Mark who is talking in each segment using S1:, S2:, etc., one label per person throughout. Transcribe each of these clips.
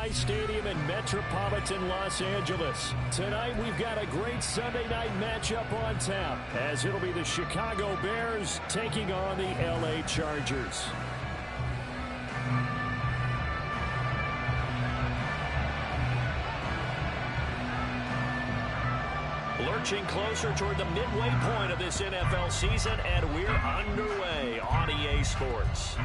S1: SoFi Stadium in metropolitan Los Angeles. Tonight, we've got a great Sunday night matchup on tap, as it'll be the Chicago Bears taking on the LA Chargers. Lurching closer toward the midway point of this NFL season, and we're underway on EA Sports.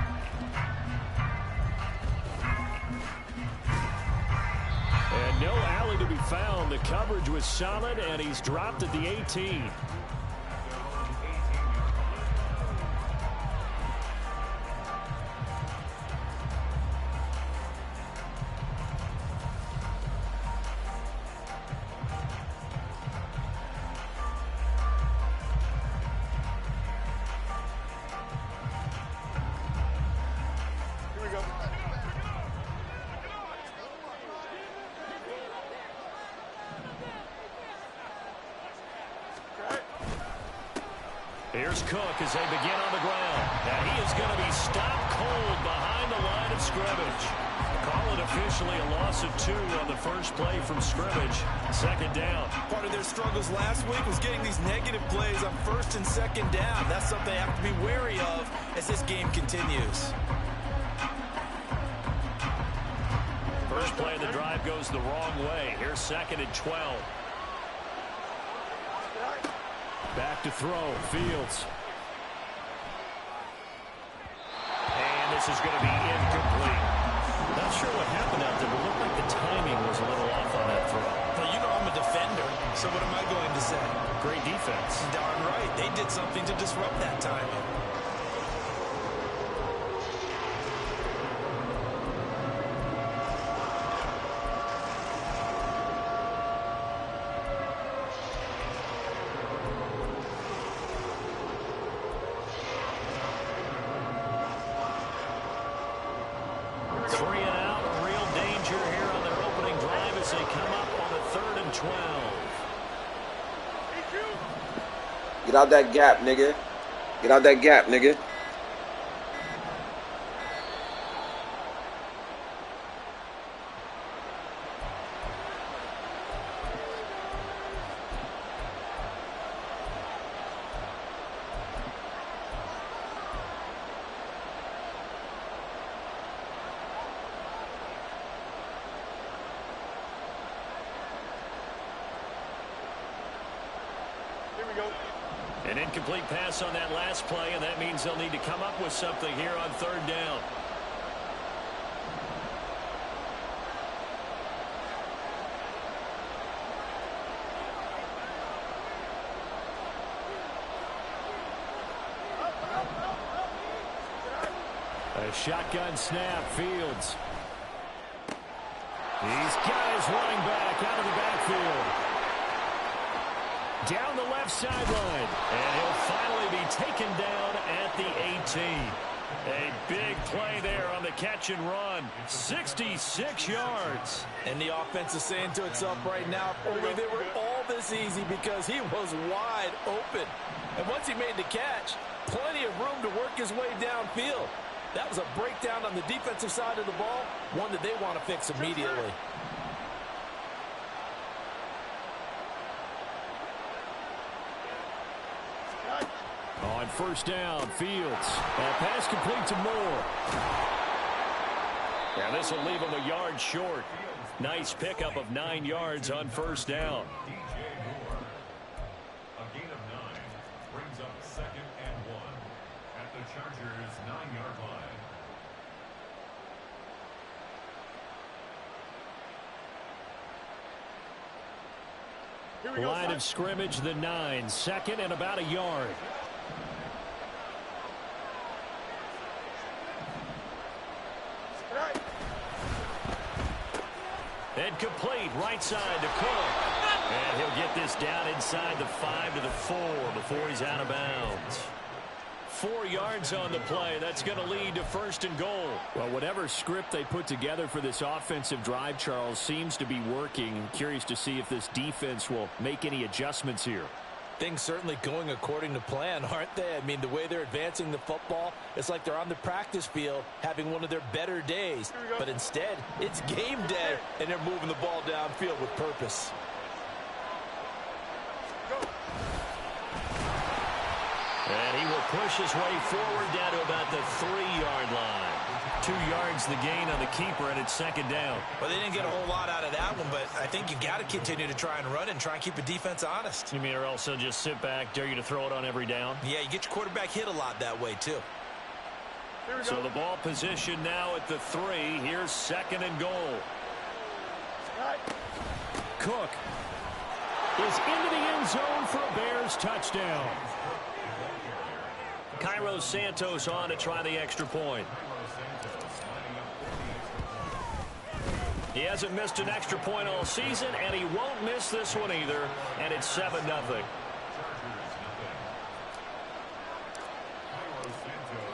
S1: And no alley to be found. The coverage was solid, and he's dropped at the 18. Here's Cook as they begin on the ground. And he is going to be stopped cold behind the line of scrimmage. Call it officially a loss of 2 on the first play from scrimmage. Second down.
S2: Part of their struggles last week was getting these negative plays on first and second down. That's something they have to be wary of as this game continues.
S1: First play of the drive goes the wrong way. Here's second and 12. Back to throw, Fields. And this is going to be incomplete. Not sure what happened out there, but it looked like the timing was a little off on that throw.
S2: But you know I'm a defender, so what am I going to say?
S1: Great defense.
S2: Darn right. They did something to disrupt that timing.
S3: Get out that gap, nigga. Get out that gap, nigga.
S1: An incomplete pass on that last play, and that means they'll need to come up with something here on third down. A shotgun snap, Fields. These guys running back out of the backfield. Down the left sideline, and he'll finally be taken down at the 18. A big play there on the catch and run. 66 yards.
S2: And the offense is saying to itself right now, only they were all this easy because he was wide open. And once he made the catch, plenty of room to work his way downfield. That was a breakdown on the defensive side of the ball, one that they want to fix immediately.
S1: On first down, Fields. That pass complete to Moore. And this will leave him a yard short. Nice pickup of 9 yards on first down.
S4: A gain of 9 brings up second and 1 at the Chargers' 9-yard line.
S1: Line of scrimmage, the 9. Second and about a yard. And complete right side to Cook. And he'll get this down inside the 5 to the 4 before he's out of bounds. 4 yards on the play. That's going to lead to first and goal. Well, whatever script they put together for this offensive drive, Charles, seems to be working. I'm curious to see if this defense will make any adjustments here.
S2: Things certainly going according to plan, aren't they? I mean, the way they're advancing the football, it's like they're on the practice field having one of their better days. But instead, it's game day, and they're moving the ball downfield with purpose.
S1: And he will push his way forward down to about the 3-yard line. 2 yards the gain on the keeper, and it's second down.
S2: Well, they didn't get a whole lot out of that one, but I think you've got to continue to try and run and try and keep the defense honest.
S1: You mean, or else they'll just sit back, dare you to throw it on every down?
S2: Yeah, you get your quarterback hit a lot that way, too.
S1: So the ball position now at the 3. Here's second and goal. Cook is into the end zone for a Bears touchdown. Cairo Santos on to try the extra point. He hasn't missed an extra point all season, and he won't miss this one either, and it's 7-0.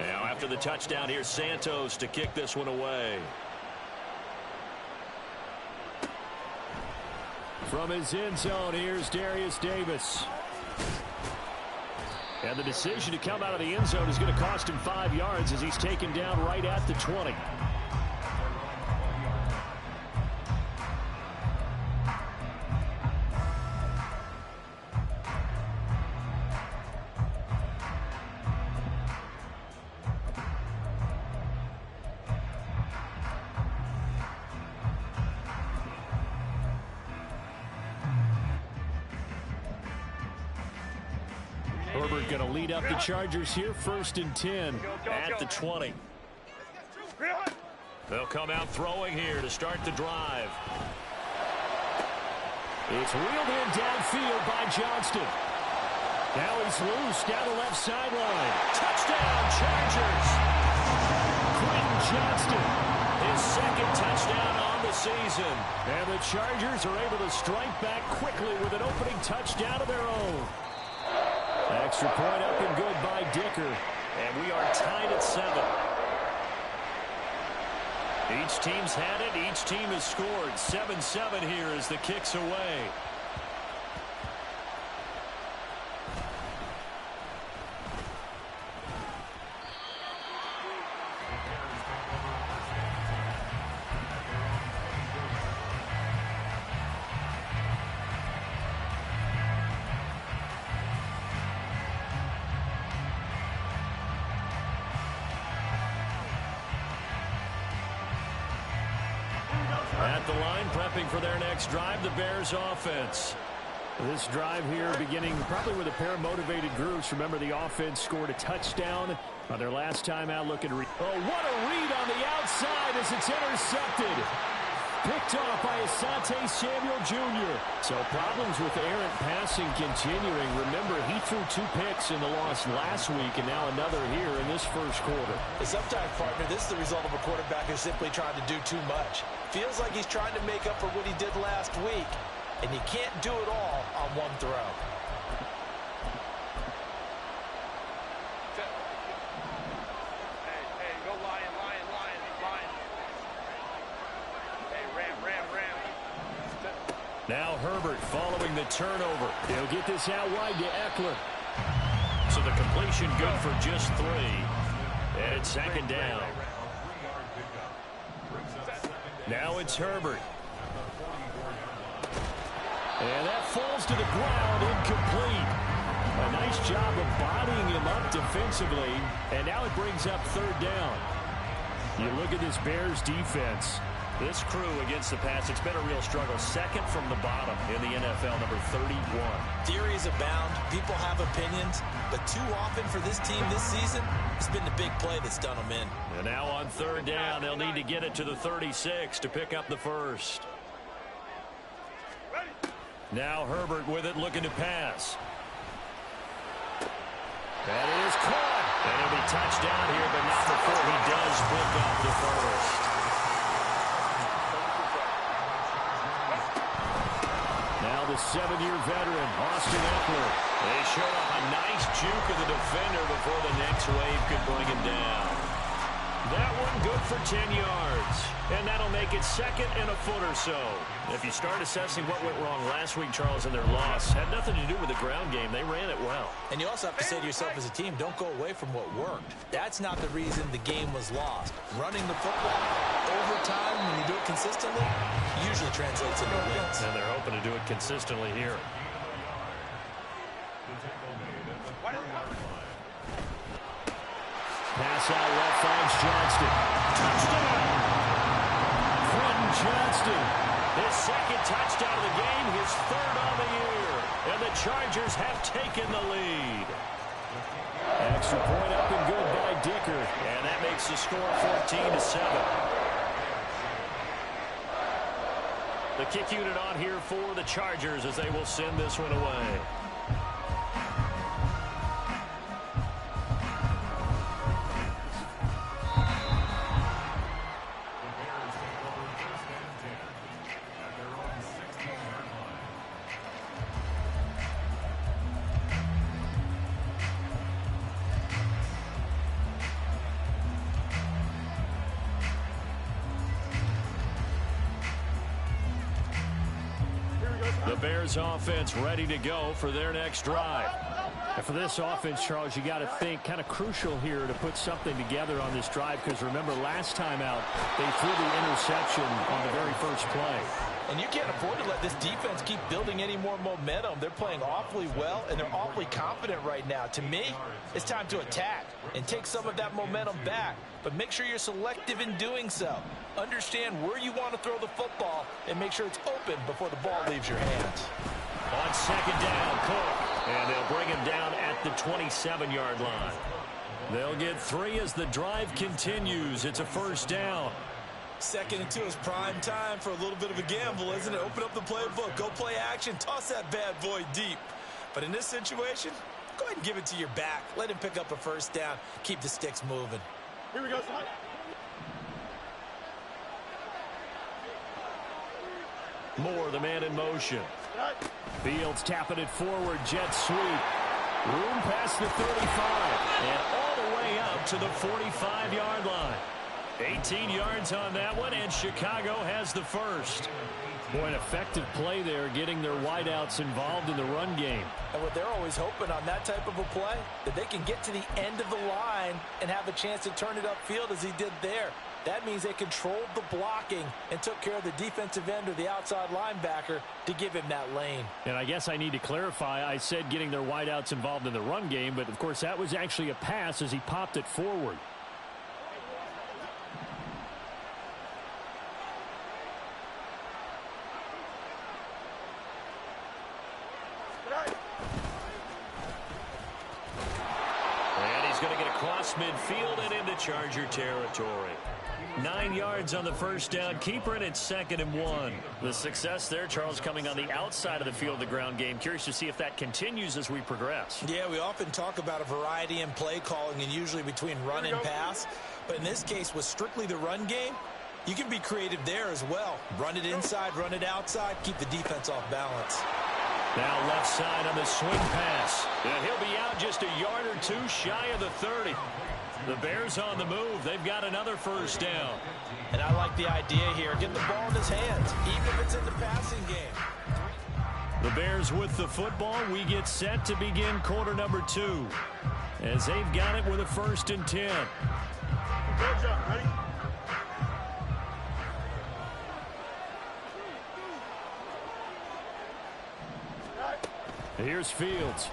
S1: Now, after the touchdown, here's Santos to kick this one away. From his end zone, here's Darius Davis. And the decision to come out of the end zone is going to cost him 5 yards as he's taken down right at the 20. Herbert going to lead up the Chargers here, 1st and 10 at the 20. They'll come out throwing here to start the drive. It's reeled in downfield by Johnston. Now he's loose down the left sideline. Touchdown, Chargers! Quentin Johnston, his 2nd touchdown on the season. And the Chargers are able to strike back quickly with an opening touchdown of their own. Extra point up and good by Dicker. And we are tied at 7. Each team's had it. Each team has scored. 7-7 here as the kick's away. At the line, prepping for their next drive, the Bears offense. This drive here beginning probably with a pair of motivated groups. Remember, the offense scored a touchdown on their last time out looking. Oh, what a read on the outside as it's intercepted. Picked off by Asante Samuel Jr. So problems with errant passing continuing. Remember, he threw 2 picks in the loss last week and now another here in this first quarter.
S2: Sometimes, partner, this is the result of a quarterback who's simply trying to do too much. Feels like he's trying to make up for what he did last week, and you can't do it all on one throw.
S5: Hey, go Lion. Hey, Ram.
S1: Now Herbert following the turnover. He'll get this out wide to Eckler. So the completion good for just 3. And it's second down. Now it's Herbert. And that falls to the ground, incomplete. A nice job of bodying him up defensively. And now it brings up 3rd down. You look at this Bears defense. This crew against the pass, it's been a real struggle. 2nd from the bottom in the NFL, number 31.
S2: Theories abound. People have opinions. But too often for this team this season, it's been the big play that's done them in.
S1: And now on 3rd down, they'll need to get it to the 36 to pick up the 1st. Now Herbert with it, looking to pass. That is caught. And he'll be touched down here, but not before he does pick up the 1st. Now the 7-year veteran, Austin Eckler. They showed up a nice juke of the defender before the next wave could bring him down. That one good for 10 yards. And that'll make it second and a foot or so. If you start assessing what went wrong last week, Charles, in their loss, had nothing to do with the ground game. They ran it well.
S2: And you also have to say to yourself as a team, don't go away from what worked. That's not the reason the game was lost. Running the football over time, when you do it consistently, usually translates into wins.
S1: And they're hoping to do it consistently here. Pass out left finds Johnston. Touchdown! Quentin Johnston. His second touchdown of the game, his third on the year. And the Chargers have taken the lead. Extra point up and good by Dicker. And that makes the score 14-7. The kick unit on here for the Chargers as they will send this one away. The Bears offense ready to go for their next drive.
S6: And for this offense, Charles, you got to think kind of crucial here to put something together on this drive, because remember last time out they threw the interception on the very first play.
S2: And you can't afford to let this defense keep building any more momentum. They're playing awfully well, and they're awfully confident right now. To me, it's time to attack and take some of that momentum back. But make sure you're selective in doing so. Understand where you want to throw the football and make sure it's open before the ball leaves your hands.
S1: On second down, Cook. And they'll bring him down at the 27-yard line. They'll get 3 as the drive continues. It's a first down.
S2: 2nd and 2 is prime time for a little bit of a gamble, isn't it? Open up the playbook, go play action, toss that bad boy deep. But in this situation, go ahead and give it to your back. Let him pick up a first down. Keep the sticks moving.
S5: Here we go, son.
S1: Moore, the man in motion. Fields tapping it forward, jet sweep. Room past the 35 and all the way up to the 45-yard line. 18 yards on that one, and Chicago has the first.
S6: Boy, an effective play there, getting their wideouts involved in the run game.
S2: And what they're always hoping on that type of a play, that they can get to the end of the line and have a chance to turn it upfield as he did there. That means they controlled the blocking and took care of the defensive end or the outside linebacker to give him that lane.
S6: And I guess I need to clarify, I said getting their wideouts involved in the run game, but of course that was actually a pass as he popped it forward.
S1: And he's going to get across midfield and into Charger territory. 9 yards on the first down. Keeper, and it's 2nd and 1. The success there, Charles, coming on the outside of the field, the ground game. Curious to see if that continues as we progress.
S2: Yeah, we often talk about a variety in play calling and usually between run and pass. But in this case, with strictly the run game, you can be creative there as well. Run it inside, run it outside, keep the defense off balance.
S1: Now left side on the swing pass. And he'll be out just a yard or two shy of the 30. The Bears on the move. They've got another first down.
S2: And I like the idea here. Get the ball in his hands, even if it's in the passing game.
S1: The Bears with the football. We get set to begin quarter number 2. As they've got it with a 1st and 10.
S5: Good job. Ready?
S6: Here's Fields.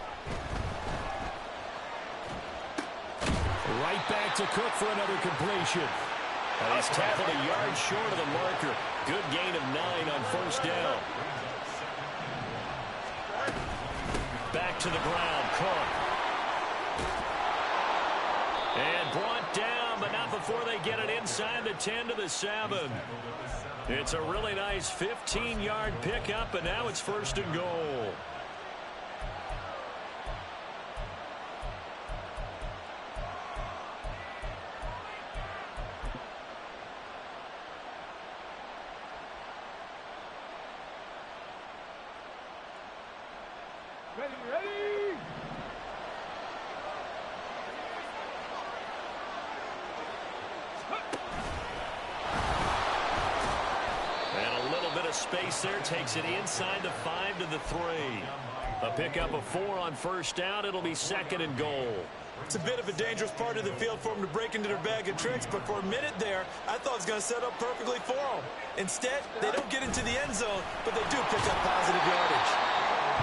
S6: Right back to Cook for another completion.
S1: And he's tackled a yard short of the marker. Good gain of 9 on first down. Back to the ground, Cook. And brought down, but not before they get it inside the 10 to the 7. It's a really nice 15-yard pickup, and now it's 1st and goal.
S5: Ready, ready!
S1: of space there. Takes it inside the 5 to the 3. A pickup of 4 on first down. It'll be 2nd and goal.
S2: It's a bit of a dangerous part of the field for them to break into their bag of tricks, but for a minute there, I thought it was going to set up perfectly for them. Instead, they don't get into the end zone, but they do pick up positive yardage.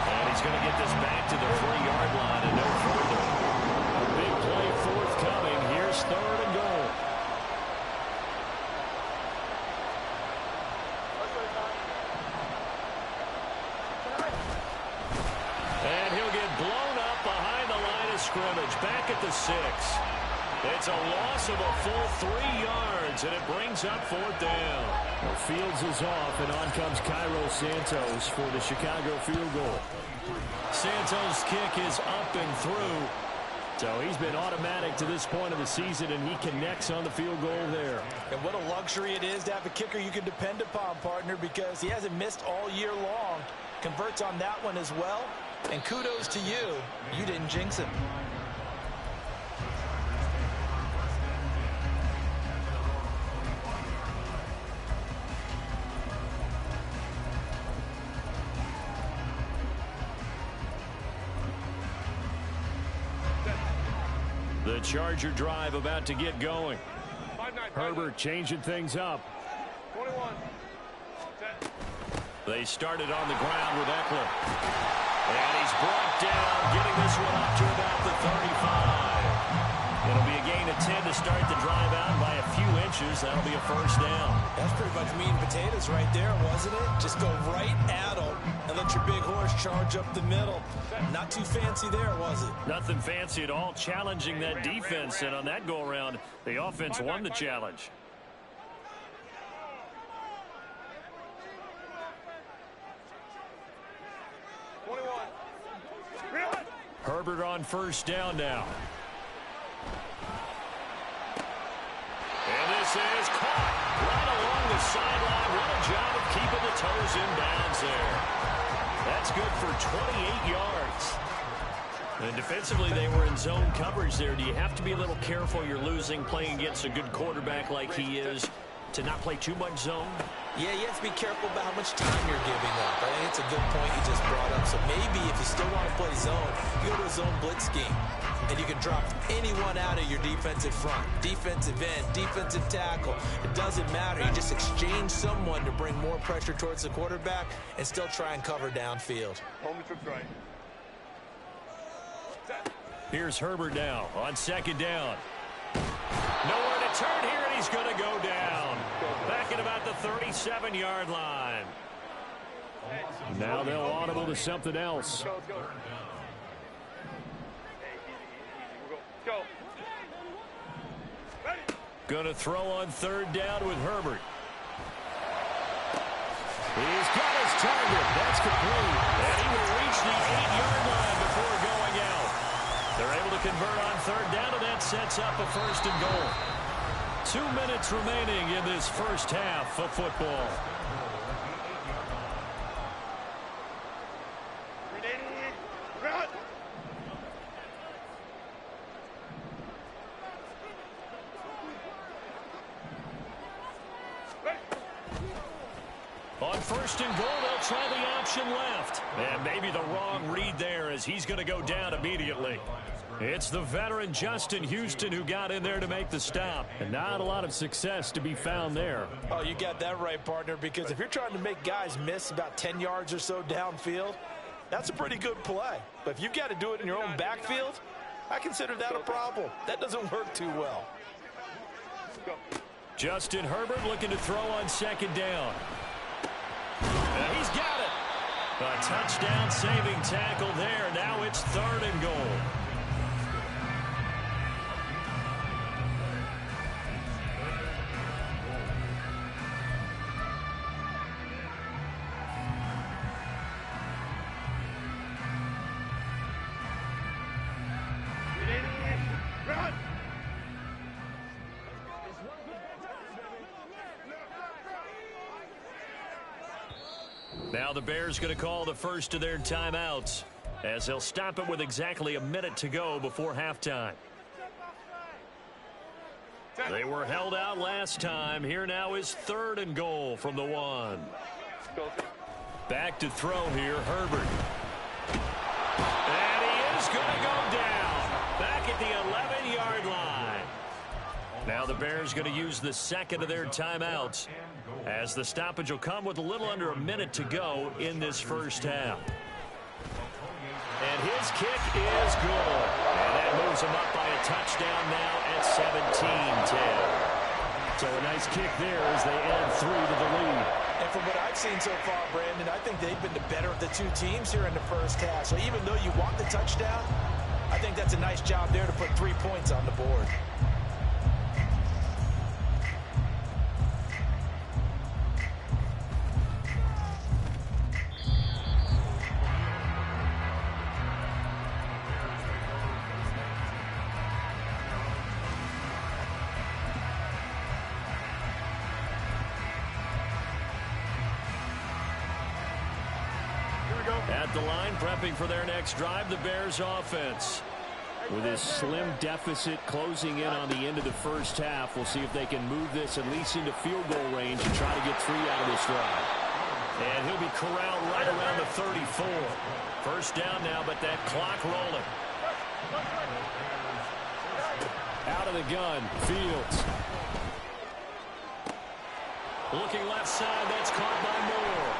S1: And he's going to get this back to the 3-yard line and no further. A big play forthcoming. Here's 3rd and goal. And he'll get blown up behind the line of scrimmage. Back at the 6. It's a loss of a full 3 yards, and it brings up 4th down.
S6: Well, Fields is off, and on comes Cairo Santos for the Chicago field goal.
S1: Santos' kick is up and through.
S6: So he's been automatic to this point of the season, and he connects on the field goal there.
S2: And what a luxury it is to have a kicker you can depend upon, partner, because he hasn't missed all year long. Converts on that one as well. And kudos to you. You didn't jinx him.
S1: The Charger drive about to get going.
S6: Herbert changing things up.
S5: 21.
S1: They started on the ground with Eckler. And he's brought down, getting this one up to about the 35. It'll be a gain of 10 to start the drive out by a few inches. That'll be a first down.
S2: That's pretty much meat and potatoes right there, wasn't it? Just go right at them and let your big horse charge up the middle. Not too fancy there, was it?
S1: Nothing fancy at all, challenging that defense. And on that go-around, the offense won the challenge. Herbert on first down now. And this is caught right along the sideline. What a job of keeping the toes in bounds there. That's good for 28 yards. And defensively, they were in zone coverage there. Do you have to be a little careful? You're losing, playing against a good quarterback like he is, to not play too much zone?
S2: Yeah, you have to be careful about how much time you're giving up. I think it's a good point you just brought up. So maybe if you still want to play zone, you go to a zone blitz scheme. And you can drop anyone out of your defensive front. Defensive end, defensive tackle. It doesn't matter. You just exchange someone to bring more pressure towards the quarterback and still try and cover downfield.
S1: Here's Herbert now on second down. Nowhere to turn here, and he's going to go down. Back at about the 37-yard line.
S6: Now they'll audible to something else.
S1: Going to throw on third down with Herbert. He's got his target. That's complete. And he will reach the 8-yard line before going out. They're able to convert on third down, and that sets up a first and goal. 2 minutes remaining in this first half of football. On first and goal, they'll try the option left. And maybe the wrong read there as he's going to go down immediately. It's the veteran Justin Houston who got in there to make the stop.
S6: And not a lot of success to be found there.
S2: Oh, you got that right, partner, because if you're trying to make guys miss about 10 yards or so downfield, that's a pretty good play. But if you've got to do it in your own backfield, I consider that a problem. That doesn't work too well.
S1: Justin Herbert looking to throw on second down. And he's got it. A touchdown saving tackle there. Now it's third and goal. Now the Bears going to call the first of their timeouts as they'll stop it with exactly a minute to go before halftime. They were held out last time. Here now is third and goal from the 1. Back to throw here, Herbert. And he is going to go down. Back at the 11-yard line. Now the Bears going to use the second of their timeouts, as the stoppage will come with a little under a minute to go in this first half. And his kick is good. And that moves him up by a touchdown now at 17-10. So a nice kick there as they add 3 to the lead.
S2: And from what I've seen so far, Brandon, I think they've been the better of the two teams here in the first half. So even though you want the touchdown, I think that's a nice job there to put 3 points on the board.
S1: At the line, prepping for their next drive, the Bears offense. With this slim deficit closing in on the end of the first half, we'll see if they can move this at least into field goal range and try to get 3 out of this drive. And he'll be corralled right around the 34. First down now, but that clock rolling. Out of the gun, Fields. Looking left side, that's caught by Moore.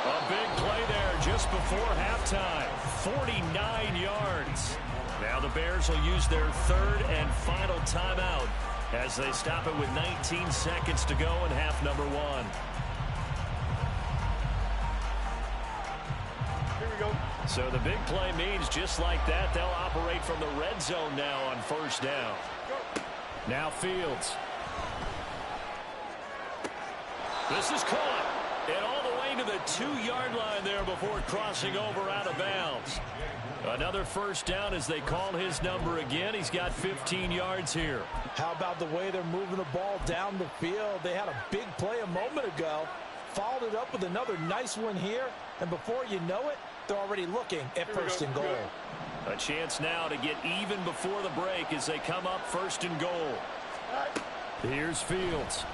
S1: A big play there just before halftime. 49 yards. Now the Bears will use their third and final timeout as they stop it with 19 seconds to go in half number 1.
S5: Here we go.
S1: So the big play means just like that, they'll operate from the red zone now on first down. Now Fields. This is caught. And all the way to the 2-yard line there before crossing over out of bounds. Another first down as they call his number again. He's got 15 yards here.
S2: How about the way they're moving the ball down the field? They had a big play a moment ago. Followed it up with another nice one here. And before you know it, they're already looking at first and goal.
S1: A chance now to get even before the break as they come up first and goal. Here's Fields.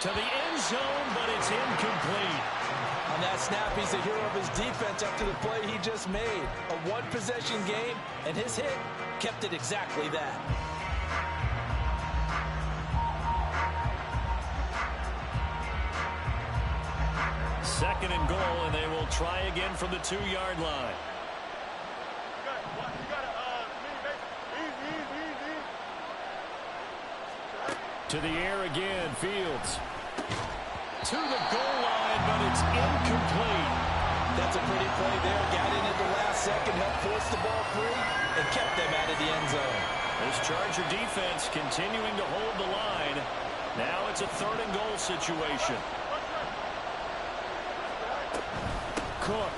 S1: To the end zone, but it's incomplete.
S2: On that snap, he's the hero of his defense after the play he just made. A one-possession game, and his hit kept it exactly that.
S1: Second and goal, and they will try again from the 2-yard line. To the air again, Fields. To the goal line, but it's incomplete.
S2: That's a pretty play there. Got in at the last second, helped force the ball free, and kept them out of the end zone.
S1: This Charger defense continuing to hold the line. Now it's a third and goal situation. Cook.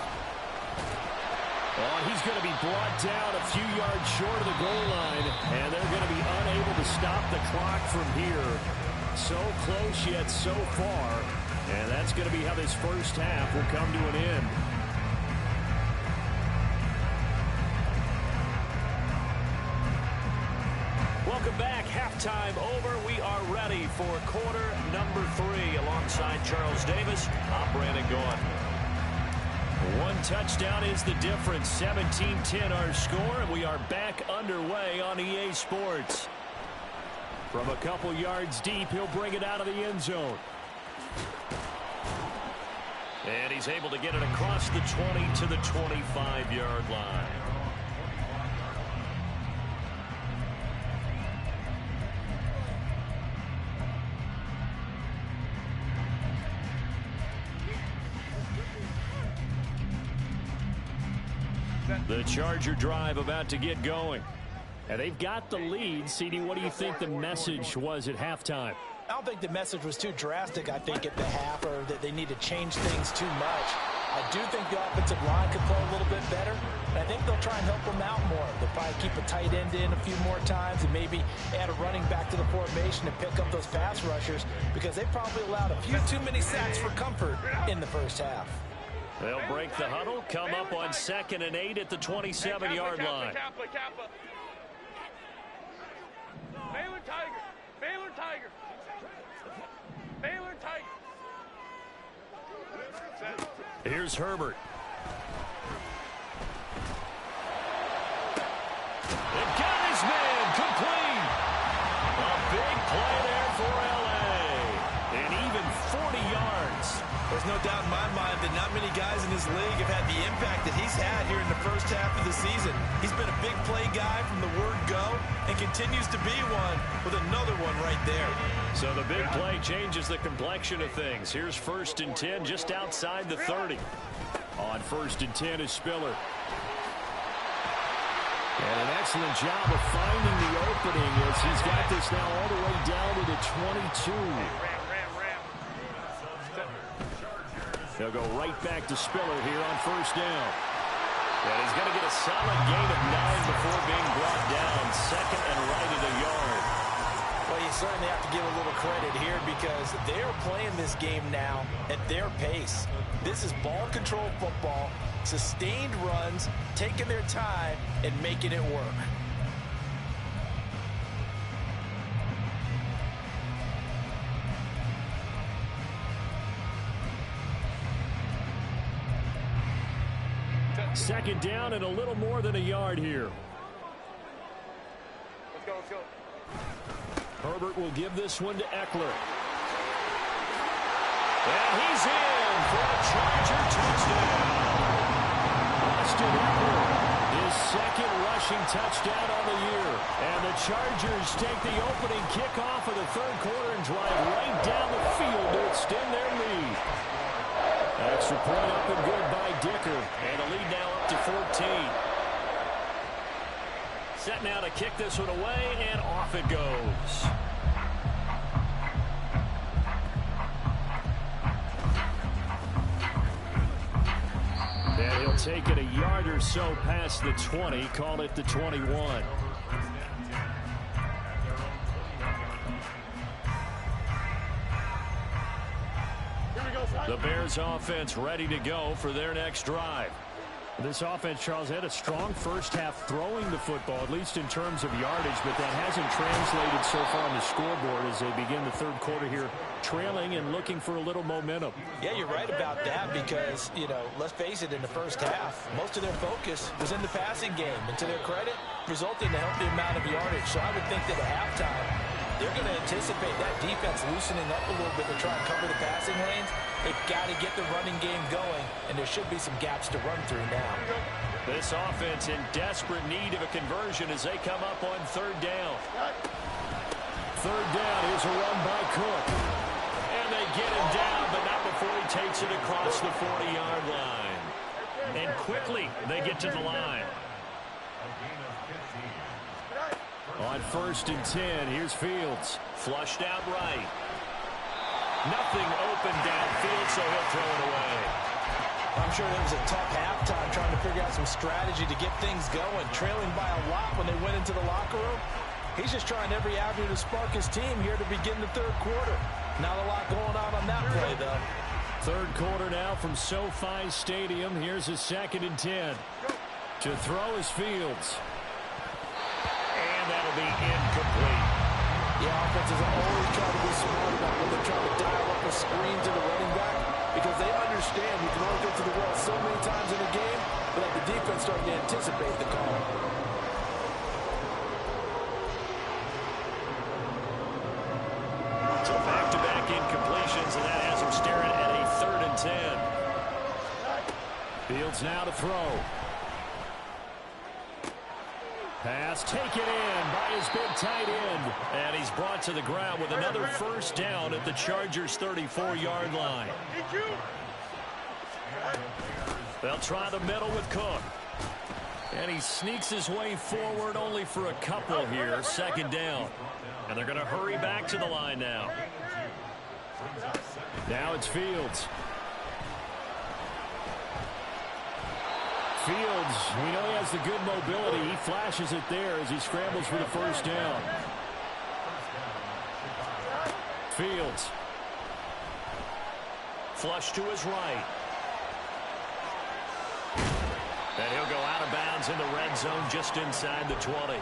S1: Oh, he's going to be brought down a few yards short of the goal line, and they're going to be unable to stop the clock from here. So close yet so far, and that's going to be how this first half will come to an end. Welcome back. Halftime over. We are ready for quarter number 3 alongside Charles Davis. I'm Brandon Gaudin. One touchdown is the difference. 17-10 our score, and we are back underway on EA Sports. From a couple yards deep, he'll bring it out of the end zone. And he's able to get it across the 20 to the 25-yard line. The Charger drive about to get going. And they've got the lead. CD, what do you think the message was at halftime?
S2: I don't think the message was too drastic, I think, at the half, or that they need to change things too much. I do think the offensive line could play a little bit better, and I think they'll try and help them out more. They'll probably keep a tight end in a few more times and maybe add a running back to the formation to pick up those pass rushers, because they probably allowed a few too many sacks for comfort in the first half.
S1: They'll break the huddle, come up on 2nd and 8 at the 27-yard line.
S5: Baylor Tiger. Baylor Tiger.
S1: Here's Herbert. It got his man complete. A big play there for L.A. And even 40 yards.
S2: There's no doubt in my mind that not many guys in this league have had the impact that he's had here in the first half of the season. He's been a big play guy from the word go and continues to be one with another one right there.
S1: So the big play changes the complexion of things. Here's 1st and 10 just outside the 30. On 1st and 10 is Spiller. And an excellent job of finding the opening as he's got this now all the way down to the 22. They'll go right back to Spiller here on 1st down. And he's going to get a solid gain of 9 before being brought down. 2nd and right at a yard.
S2: Well, you certainly have to give a little credit here because they're playing this game now at their pace. This is ball control football, sustained runs, taking their time and making it work.
S1: Second down and a little more than a yard here.
S5: Let's go, let's go.
S1: Herbert will give this one to Eckler. And he's in for a Charger touchdown. Austin Eckler, his 2nd rushing touchdown on the year. And the Chargers take the opening kickoff of the 3rd quarter and drive right down the field to extend their lead. Extra point up and good by Dicker. And the lead now up to 14. Set now to kick this one away, and off it goes. And he'll take it a yard or so past the 20, call it the 21. The Bears offense ready to go for their next drive. This offense, Charles, had a strong first half throwing the football, at least in terms of yardage, but that hasn't translated so far on the scoreboard as they begin the 3rd quarter here, trailing and looking for a little momentum.
S2: Yeah, you're right about that because, let's face it, in the first half, most of their focus was in the passing game. And to their credit, resulting in a healthy amount of yardage. So I would think that at halftime, they're going to anticipate that defense loosening up a little bit to try and cover the passing lanes. They've got to get the running game going, and there should be some gaps to run through now.
S1: This offense in desperate need of a conversion as they come up on 3rd down. 3rd down, here's a run by Cook. And they get him down, but not before he takes it across the 40-yard line. And quickly, they get to the line. On 1st and 10, here's Fields. Flushed out right. Nothing open downfield, so he'll throw it away.
S2: I'm sure it was a tough halftime trying to figure out some strategy to get things going. Trailing by a lot when they went into the locker room. He's just trying every avenue to spark his team here to begin the 3rd quarter. Not a lot going on that play, though.
S1: 3rd quarter now from SoFi Stadium. Here's a 2nd and 10. To throw is Fields. And that'll be incomplete.
S2: Yeah, offenses are always trying to be smart about when they're trying to dial up a screen to the running back because they understand you can only get to the well so many times in a game, but let the defense start to anticipate the call.
S1: So back-to-back incompletions, and that has them staring at a 3rd and 10. Fields now to throw. Pass taken in by his big tight end. And he's brought to the ground with another 1st down at the Chargers' 34-yard line. They'll try the middle with Cook. And he sneaks his way forward only for a couple here. 2nd down. And they're going to hurry back to the line now. Now it's Fields. Fields, we know he has the good mobility. He flashes it there as he scrambles for the 1st down. Fields. Flush to his right. And he'll go out of bounds in the red zone just inside the 20.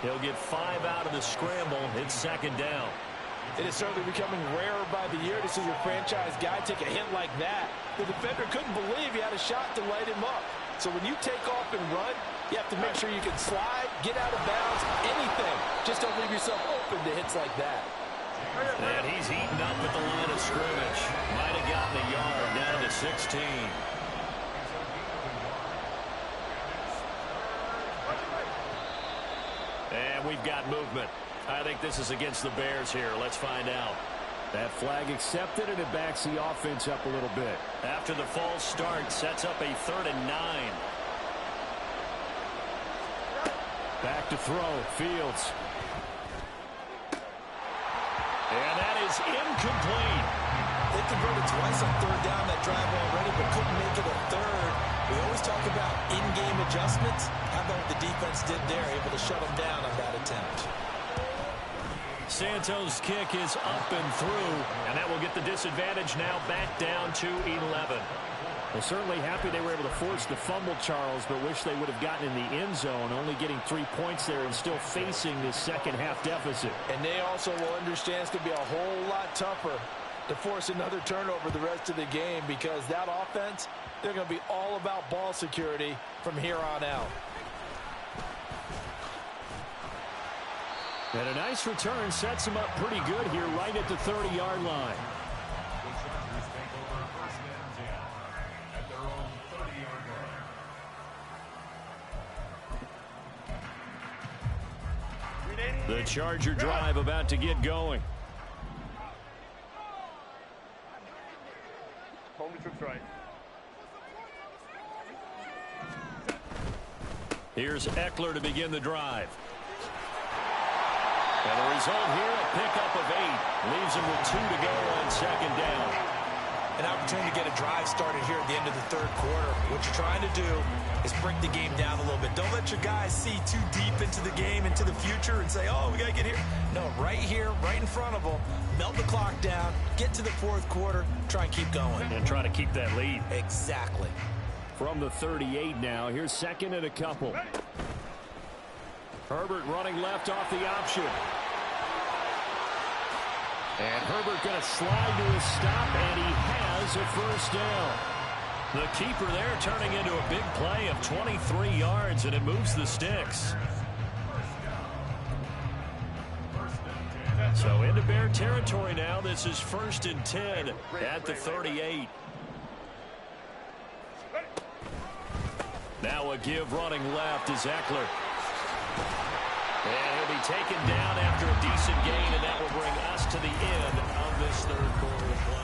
S1: He'll get 5 out of the scramble. It's 2nd down.
S2: It is certainly becoming rarer by the year to see your franchise guy take a hit like that. The defender couldn't believe he had a shot to light him up. So when you take off and run, you have to make sure you can slide, get out of bounds, anything. Just don't leave yourself open to hits like that.
S1: And he's eaten up at the line of scrimmage. Might have gotten a yard, down to 16. And we've got movement. I think this is against the Bears here. Let's find out.
S6: That flag accepted, and it backs the offense up a little bit.
S1: After the false start, sets up a 3rd and 9.
S6: Back to throw, Fields.
S1: And that is incomplete.
S2: They converted twice on 3rd down that drive already, but couldn't make it a 3rd. We always talk about in-game adjustments. How about what the defense did there, able to shut them down on that attempt.
S1: Santos' kick is up and through, and that will get the disadvantage now back down to 11.
S6: Well, certainly happy they were able to force the fumble, Charles, but wish they would have gotten in the end zone, only getting 3 points there and still facing this second-half deficit.
S2: And they also will understand it's going to be a whole lot tougher to force another turnover the rest of the game, because that offense, they're going to be all about ball security from here on out.
S6: And a nice return sets him up pretty good here right at the 30-yard line.
S1: The Charger drive about to get going.
S5: Home to troops right.
S1: Here's Eckler to begin the drive. And the result here, a pickup of 8. Leaves him with 2 to go on 2nd down.
S2: An opportunity to get a drive started here at the end of the 3rd quarter. What you're trying to do is break the game down a little bit. Don't let your guys see too deep into the game, into the future, and say, oh, we got to get here. No, right here, right in front of them. Melt the clock down, get to the 4th quarter, try and keep going.
S1: And try to keep that lead.
S2: Exactly.
S6: From the 38 now, here's 2nd and a couple. Herbert running left off the option. And Herbert going to slide to a stop, and he has a 1st down.
S1: The keeper there turning into a big play of 23 yards, and it moves the sticks. So into Bear territory now. This is 1st and 10 at the 38. Now a give running left is Eckler. And he'll be taken down after a decent gain, and that will bring us to the end of this 3rd quarter of play.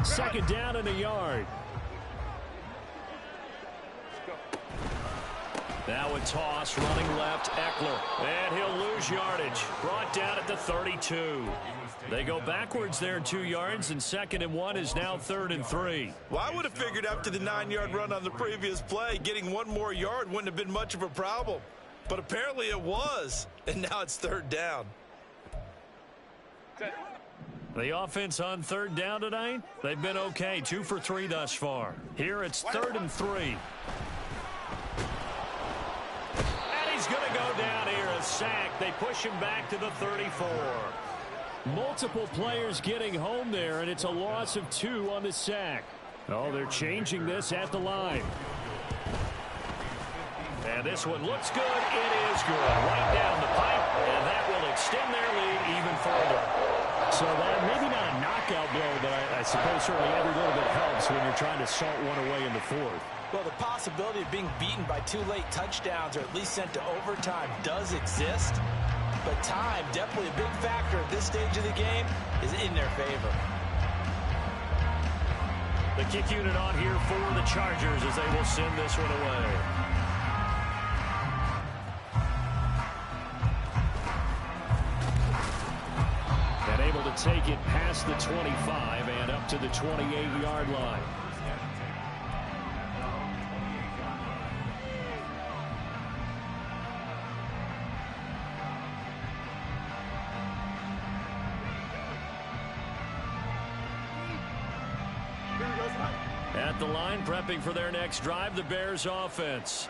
S6: Second down and a yard.
S1: Now a toss, running left, Eckler. And he'll lose yardage. Brought down at the 32. They go backwards there 2 yards, and 2nd and 1 is now 3rd and 3.
S2: Well, I would have figured after the 9-yard run on the previous play, getting 1 more yard wouldn't have been much of a problem. But apparently it was, and now it's 3rd down.
S1: The offense on 3rd down tonight, they've been okay, 2 for 3 thus far. Here it's 3rd and 3. He's going to go down here, a sack. They push him back to the 34.
S6: Multiple players getting home there, and it's a loss of 2 on the sack. Oh, they're changing this at the line.
S1: And this one looks good. It is good. Right down the pipe, and that will extend their lead even further.
S6: So that maybe not a knockout blow, but I suppose certainly every little bit helps when you're trying to salt one away in the 4th.
S2: Well, the possibility of being beaten by 2 late touchdowns or at least sent to overtime does exist. But time, definitely a big factor at this stage of the game, is in their favor.
S1: The kick unit on here for the Chargers as they will send this one away.
S6: And able to take it past the 25 and up to the 28-yard line.
S1: At the line, prepping for their next drive, the Bears offense.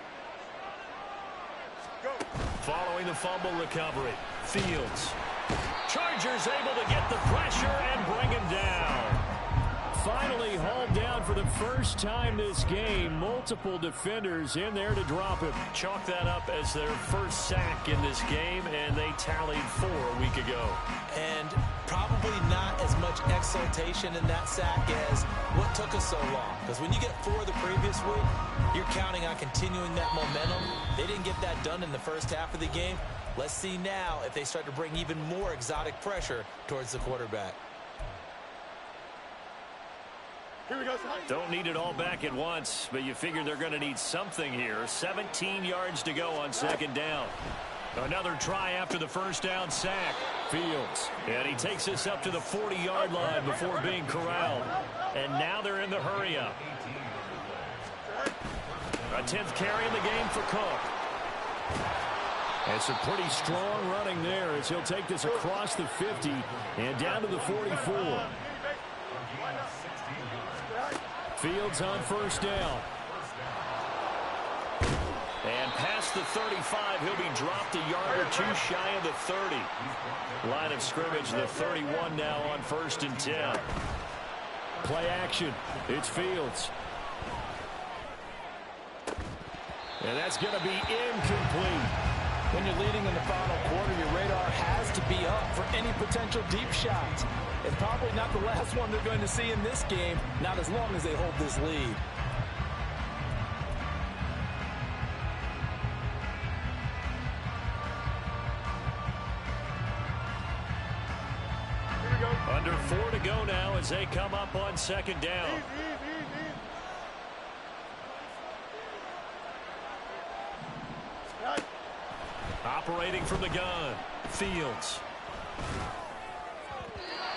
S5: Go.
S1: Following the fumble recovery, Fields. Chargers able to get the pressure and bring him down. Finally hauled down for the first time this game. Multiple defenders in there to drop him. Chalk that up as their first sack in this game, and they tallied 4 a week ago.
S2: And probably not as much exultation in that sack as what took us so long. Because when you get 4 the previous week, you're counting on continuing that momentum. They didn't get that done in the first half of the game. Let's see now if they start to bring even more exotic pressure towards the quarterback.
S5: Here we go.
S1: Don't need it all back at once, but you figure they're going to need something here. 17 yards to go on second down. Another try after the first down sack. Fields. And he takes this up to the 40-yard line before being corralled. And now they're in the hurry-up. A 10th carry in the game for Cook. And some pretty strong running there as he'll take this across the 50 and down to the 44. Fields on first down. And past the 35, he'll be dropped a yard or 2 shy of the 30. Line of scrimmage, the 31 now on 1st and 10. Play action. It's Fields. And that's going to be incomplete.
S2: When you're leading in the final quarter, your radar has to be up for any potential deep shots. And probably not the last one they're going to see in this game, not as long as they hold this lead.
S5: Here we go.
S1: Under 4 to go now as they come up on second down.
S5: Easy. Right.
S1: Operating from the gun, Fields.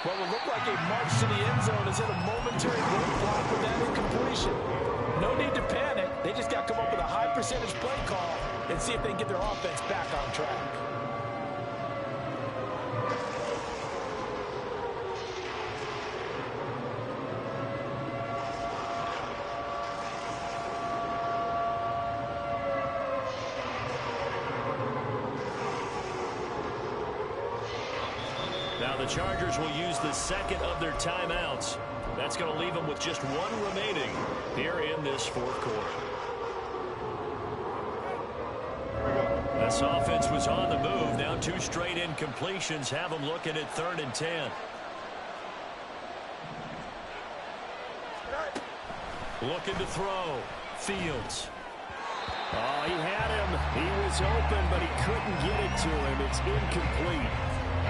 S2: What will look like a march to the end zone is hit a momentary roadblock with that incompletion. No need to panic. They just got to come up with a high percentage play call and see if they can get their offense back on track.
S1: Now the Chargers will use the second of their timeouts. That's going to leave them with just 1 remaining here in this 4th quarter. This offense was on the move. Now 2 straight incompletions have them looking at 3rd and 10. Looking to throw. Fields. Oh, he had him. He was open, but he couldn't get it to him. It's incomplete.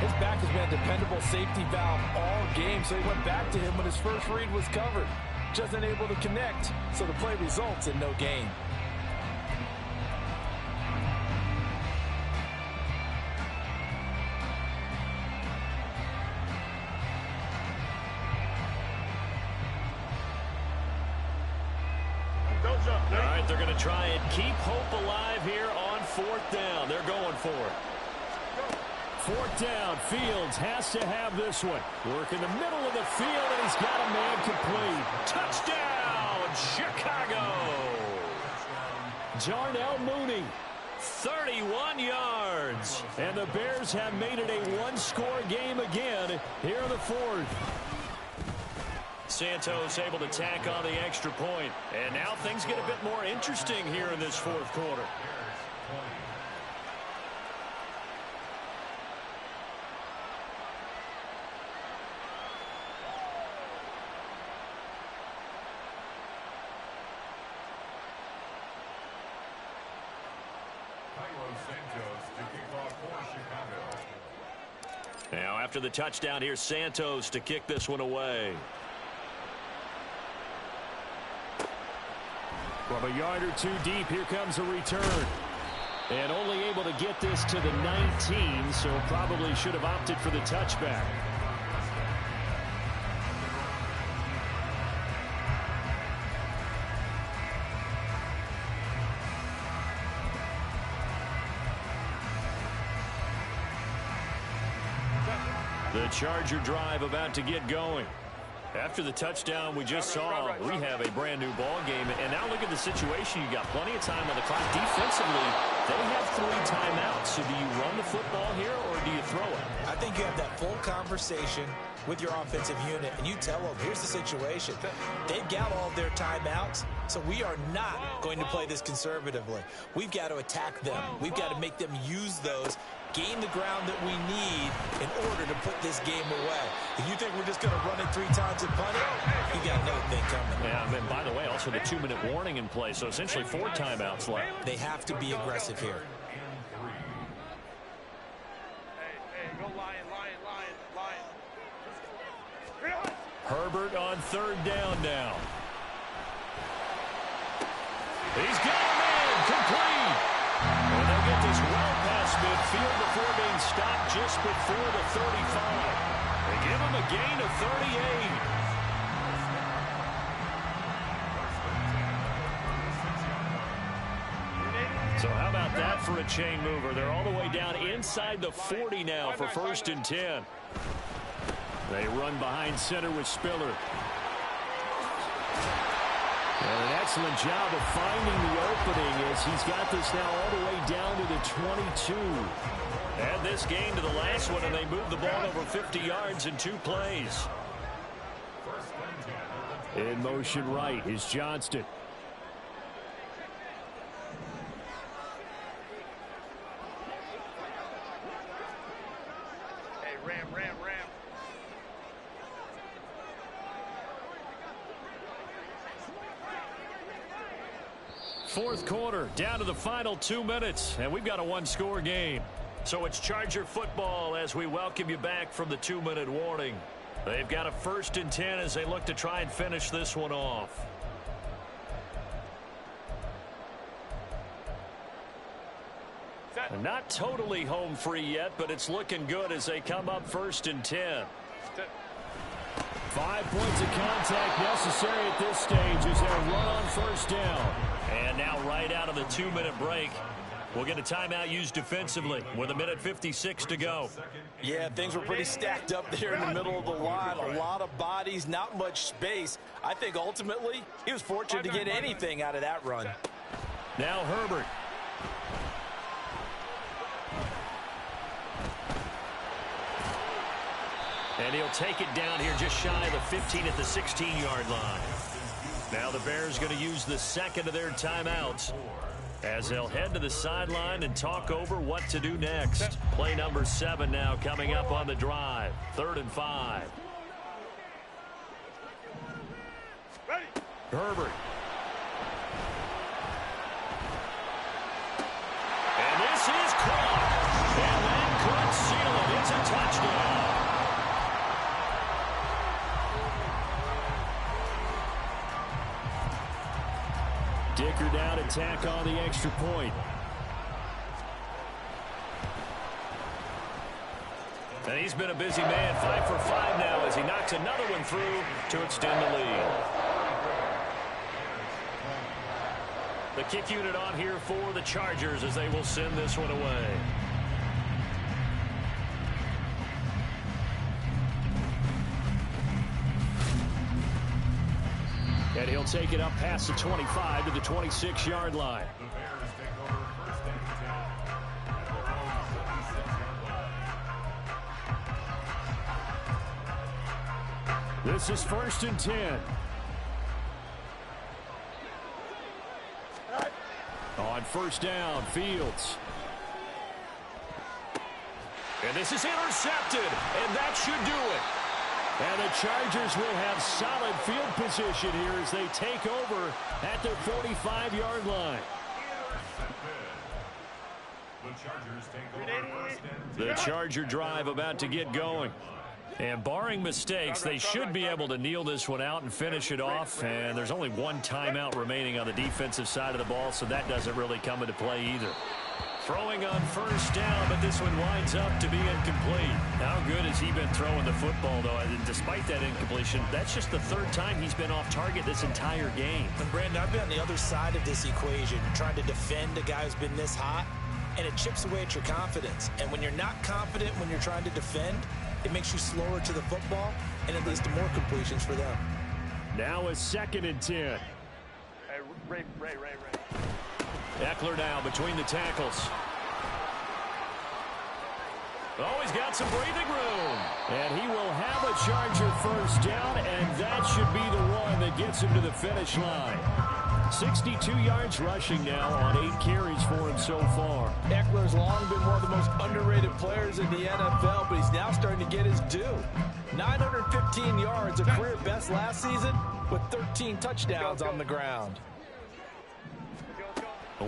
S2: His back has been a dependable safety valve all game, so he went back to him when his first read was covered. Just unable to connect, so the play results in no gain.
S5: Don't jump.
S1: All right, they're going to try and keep hope alive here on 4th down. They're going for it. 4th down, Fields has to have this one. Work in the middle of the field, and he's got a man complete. Touchdown, Chicago! Darnell Mooney, 31 yards. And the Bears have made it a 1-score game again here in the 4th. Santos able to tack on the extra point. And now things get a bit more interesting here in this 4th quarter. Now after the touchdown, here's Santos to kick this one away. From a yard or 2 deep, here comes a return. And only able to get this to the 19, so probably should have opted for the touchback. The Charger drive about to get going. After the touchdown we just saw, we have a brand new ball game. And now look at the situation. You got plenty of time on the clock. Defensively, they have 3 timeouts. So do you run the football here or do you throw it?
S2: I think you have that full conversation with your offensive unit, and you tell them, here's the situation. They've got all their timeouts, so we are not going to play this conservatively. We've got to attack them. We've got to make them use those, gain the ground that we need in order to put this game away. If you think we're just going to run it 3 times and punt it, you got another thing coming.
S1: Yeah, and by the way, also the 2-minute warning in play, so essentially 4 timeouts left.
S2: They have to be aggressive here.
S1: Herbert on 3rd down now. He's got a man complete. And they'll get this well past midfield before being stopped just before the 35. They give him a gain of 38. So how about that for a chain mover? They're all the way down inside the 40 now for 1st and 10. They run behind center with Spiller. And an excellent job of finding the opening as he's got this now all the way down to the 22. Add this game to the last one, and they move the ball over 50 yards in 2 plays. In motion right is Johnston.
S5: Hey, Ram.
S1: 4th quarter, down to the final 2 minutes, and we've got a 1-score game. So it's Charger football as we welcome you back from the 2-minute warning. They've got a 1st and 10 as they look to try and finish this one off. Not totally home free yet, but it's looking good as they come up 1st and 10.
S6: 5 points of contact necessary at this stage as they run on 1st down.
S1: And now right out of the 2-minute break, we'll get a timeout used defensively with 1:56 to go.
S2: Yeah, things were pretty stacked up there in the middle of the line. A lot of bodies, not much space. I think ultimately he was fortunate to get anything out of that run.
S1: Now Herbert. And he'll take it down here just shy of the 15 at the 16-yard line. Now the Bears going to use the 2nd of their timeouts as they'll head to the sideline and talk over what to do next. Play number 7 now coming up on the drive. 3rd and 5.
S5: Ready.
S1: Herbert. And this is caught. And that could seal it. It's a touchdown.
S6: Dicker down to tack on the extra point.
S1: And he's been a busy man, 5 for 5 now as he knocks another one through to extend the lead. The kick unit on here for the Chargers as they will send this one away.
S6: And he'll take it up past the 25 to the 26-yard line.
S4: The Bears take over 1st and 10.
S6: This is 1st and 10. On 1st down, Fields.
S1: And this is intercepted, and that should do it.
S6: And the Chargers will have solid field position here as they take over at their 45-yard line.
S4: The Chargers take over 1st and 10.
S1: The Charger drive about to get going. And barring mistakes, they should be able to kneel this one out and finish it off. And there's only 1 timeout remaining on the defensive side of the ball, so that doesn't really come into play either. Throwing on 1st down, but this one winds up to be incomplete. How good has he been throwing the football, though? And despite that incompletion, that's just the 3rd time he's been off target this entire game.
S2: And Brandon, I've been on the other side of this equation, trying to defend a guy who's been this hot, and it chips away at your confidence. And when you're not confident when you're trying to defend, it makes you slower to the football, and it leads to more completions for them.
S6: Now a 2nd and 10.
S5: Hey, Ray.
S1: Eckler now between the tackles. Oh, he's got some breathing room.
S6: And he will have a Charger first down, and that should be the one that gets him to the finish line. 62 yards rushing now on 8 carries for him so far.
S2: Eckler's long been one of the most underrated players in the NFL, but he's now starting to get his due. 915 yards, a career best last season, with 13 touchdowns on the ground.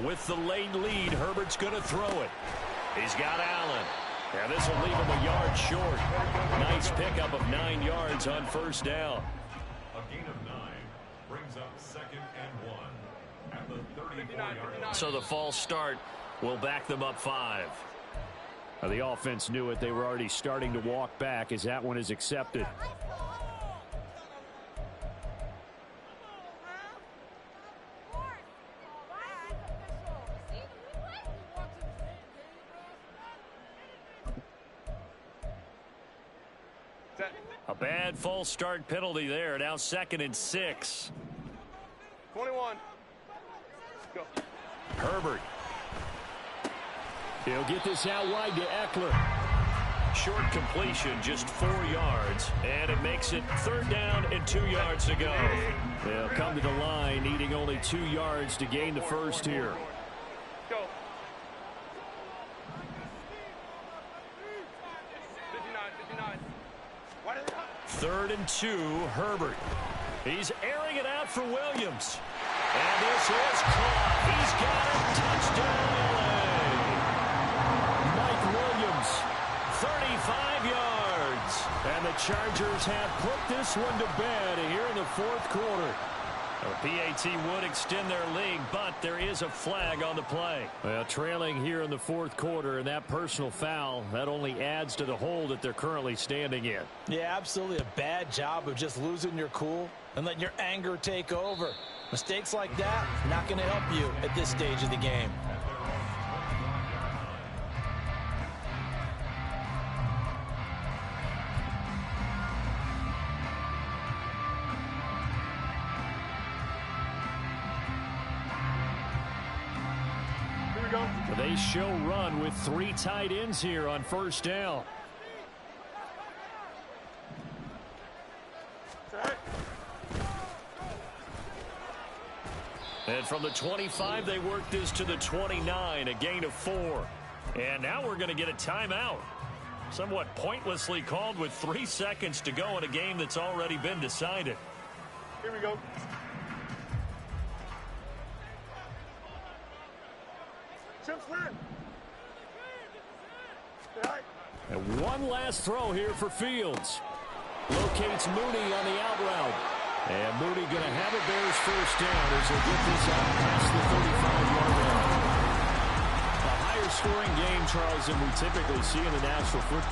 S1: With the late lead, Herbert's going to throw it. He's got Allen. Yeah, this will leave him a yard short. Nice pickup of 9 yards on first down.
S4: A gain of 9 brings up 2nd and 1 at the 34-yard line.
S1: So the false start will back them up 5.
S6: The offense knew it. They were already starting to walk back as that one is accepted.
S1: A bad false start penalty there. Now 2nd and 6.
S5: 21. Go.
S1: Herbert.
S6: He'll get this out wide to Eckler.
S1: Short completion, just 4 yards. And it makes it 3rd down and 2 yards to go.
S6: They'll come to the line, needing only 2 yards to gain the first here.
S5: Go. 59.
S1: 3rd and 2, Herbert. He's airing it out for Williams. And this is caught. He's got it. Touchdown, LA.
S6: Mike Williams.
S1: 35 yards.
S6: And the Chargers have put this one to bed here in the 4th quarter.
S1: The PAT would extend their lead, but there is a flag on the play.
S6: Well, trailing here in the 4th quarter, and that personal foul, that only adds to the hole that they're currently standing in.
S2: Yeah, absolutely a bad job of just losing your cool and letting your anger take over. Mistakes like that, not going to help you at this stage of the game.
S6: They show run with 3 tight ends here on first down.
S1: And from the 25, they work this to the 29, a gain of 4. And now we're going to get a timeout. Somewhat pointlessly called with 3 seconds to go in a game that's already been decided.
S5: Here we go.
S6: And one last throw here for Fields. Locates Mooney on the out route. And Mooney going to have a Bears first down as they get this out past the 35-yard line. A higher scoring game, Charles, than we typically see in the National Football